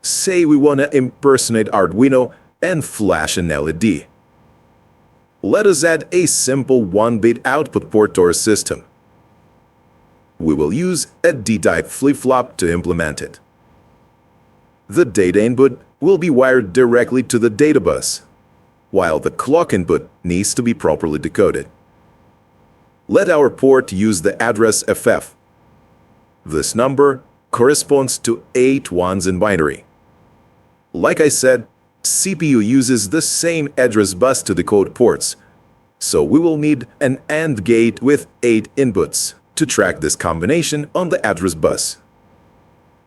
Say we want to impersonate Arduino and flash an LED. Let us add a simple 1-bit output port to our system. We will use a D-type flip-flop to implement it. The data input will be wired directly to the data bus, while the clock input needs to be properly decoded. Let our port use the address FF. This number corresponds to 8 ones in binary. Like I said, CPU uses the same address bus to decode ports, so we will need an AND gate with 8 inputs to track this combination on the address bus.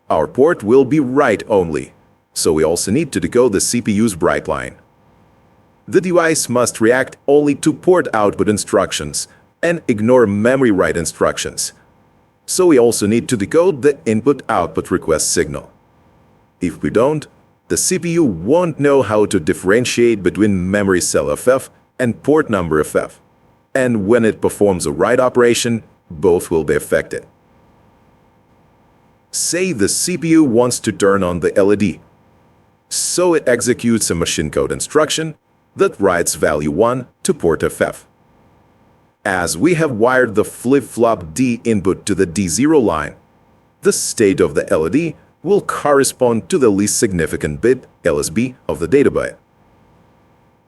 Our port will be write only, so we also need to decode the CPU's write line. The device must react only to port output instructions and ignore memory write instructions, so we also need to decode the input-output request signal. If we don't, the CPU won't know how to differentiate between memory cell FF and port number FF, and when it performs a write operation, both will be affected. Say the CPU wants to turn on the LED, so it executes a machine code instruction that writes value 1 to port FF. As we have wired the flip-flop D input to the D0 line, the state of the LED will correspond to the least significant bit, LSB, of the data byte.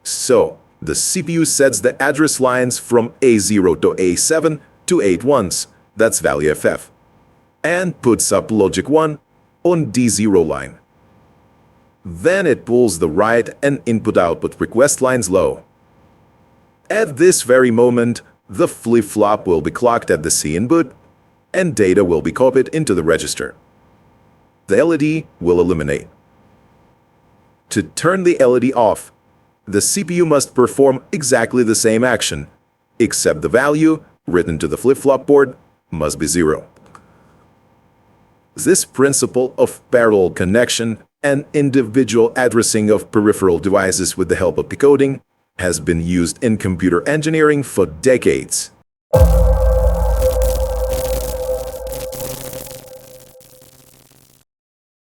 So, the CPU sets the address lines from A0 to A7 to 8 ones, that's value FF, and puts up logic 1 on D0 line. Then it pulls the write and input-output request lines low. At this very moment, the flip-flop will be clocked at the C input, and data will be copied into the register. The LED will illuminate. To turn the LED off, the CPU must perform exactly the same action, except the value written to the flip-flop port must be 0. This principle of parallel connection and individual addressing of peripheral devices with the help of decoding has been used in computer engineering for decades.